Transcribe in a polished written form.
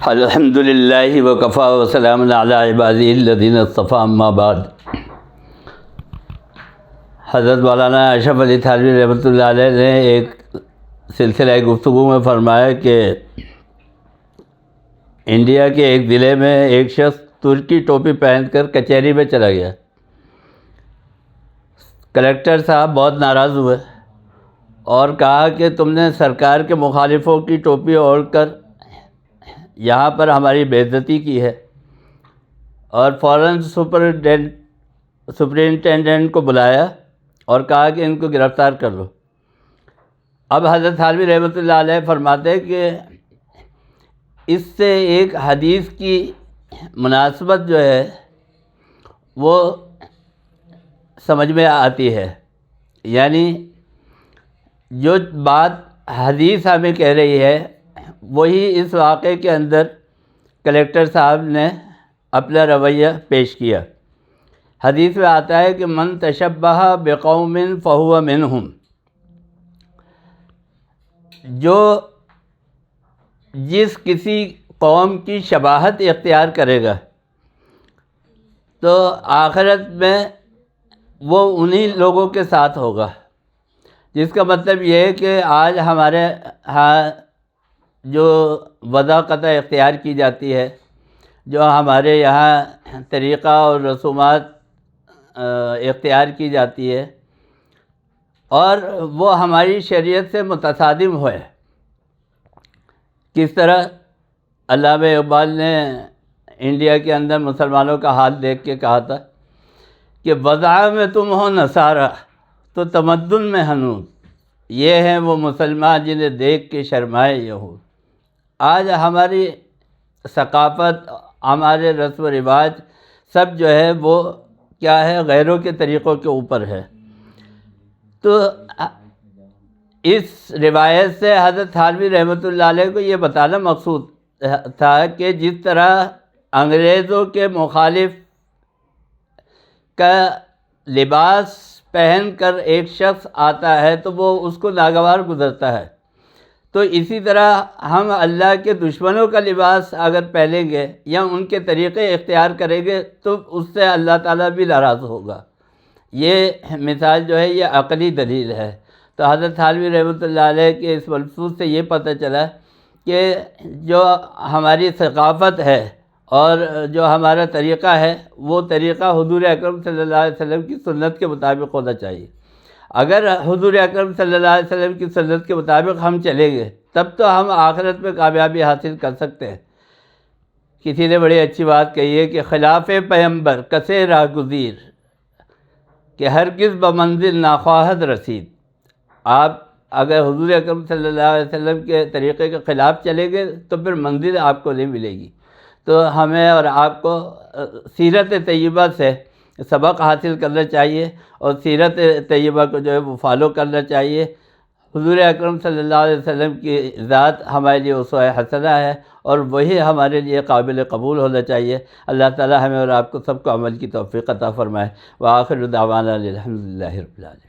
الحمد للہ وکفیٰ وسلام علی عبادہ الذین اصطفیٰ اما بعد۔ حضرت مولانا اشرف علی تھانوی رحمۃ اللہ علیہ نے ایک سلسلہ گفتگو میں فرمایا کہ انڈیا کے ایک ضلع میں ایک شخص ترکی ٹوپی پہن کر کچہری میں چلا گیا۔ کلکٹر صاحب بہت ناراض ہوئے اور کہا کہ تم نے سرکار کے مخالفوں کی ٹوپی اوڑھ کر یہاں پر ہماری بے عزتی کی ہے، اور فوراً سپرنٹینڈنٹ کو بلایا اور کہا کہ ان کو گرفتار کر لو۔ اب حضرت تھانوی رحمۃ اللہ علیہ فرماتے ہیں کہ اس سے ایک حدیث کی مناسبت جو ہے وہ سمجھ میں آتی ہے، یعنی جو بات حدیث ہمیں کہہ رہی ہے وہی اس واقعے کے اندر کلکٹر صاحب نے اپنا رویہ پیش کیا۔ حدیث میں آتا ہے کہ من تشبہ بقوم فہو منہم، جو جس کسی قوم کی شباہت اختیار کرے گا تو آخرت میں وہ انہی لوگوں کے ساتھ ہوگا۔ جس کا مطلب یہ ہے کہ آج ہمارے ہاں جو وضاقت اختیار کی جاتی ہے، جو ہمارے یہاں طریقہ اور رسومات اختیار کی جاتی ہے اور وہ ہماری شریعت سے متصادم ہوئے، کس طرح علامہ اقبال نے انڈیا کے اندر مسلمانوں کا حال دیکھ کے کہا تھا کہ وضع میں تم ہو نصارہ تو تمدن میں ہنوز، یہ ہیں وہ مسلمان جنہیں دیکھ کے شرمائے یہود۔ آج ہماری ثقافت، ہمارے رسم و رواج سب جو ہے وہ کیا ہے، غیروں کے طریقوں کے اوپر ہے۔ تو اس روایت سے حضرت تھانوی رحمۃ اللہ علیہ کو یہ بتانا مقصود تھا کہ جس طرح انگریزوں کے مخالف کا لباس پہن کر ایک شخص آتا ہے تو وہ اس کو ناگوار گزرتا ہے، تو اسی طرح ہم اللہ کے دشمنوں کا لباس اگر پہنیں گے یا ان کے طریقے اختیار کریں گے تو اس سے اللہ تعالیٰ بھی ناراض ہوگا۔ یہ مثال جو ہے یہ عقلی دلیل ہے۔ تو حضرت تھانوی رحمۃ اللہ علیہ کے اس ملفوظ سے یہ پتہ چلا کہ جو ہماری ثقافت ہے اور جو ہمارا طریقہ ہے وہ طریقہ حضور اکرم صلی اللہ علیہ وسلم کی سنت کے مطابق ہونا چاہیے۔ اگر حضور اکرم صلی اللہ علیہ وسلم کی سنت کے مطابق ہم چلیں گے تب تو ہم آخرت میں کامیابی حاصل کر سکتے ہیں۔ کسی نے بڑی اچھی بات کہی ہے کہ خلاف پیمبر کسے راہ گزیر کہ ہرگز بمنزل ناخواہد رسید۔ آپ اگر حضور اکرم صلی اللہ علیہ وسلم کے طریقے کے خلاف چلیں گے تو پھر منزل آپ کو نہیں ملے گی۔ تو ہمیں اور آپ کو سیرت طیبہ سے سبق حاصل کرنا چاہیے اور سیرت طیبہ کو جو ہے وہ فالو کرنا چاہیے۔ حضور اکرم صلی اللہ علیہ وسلم کی ذات ہمارے لیے اسوہ حسنہ ہے اور وہی ہمارے لیے قابل قبول ہونا چاہیے۔ اللہ تعالی ہمیں اور آپ کو سب کو عمل کی توفیق عطا فرمائے۔ وآخر دعوانا الحمد للہ رب العالمین۔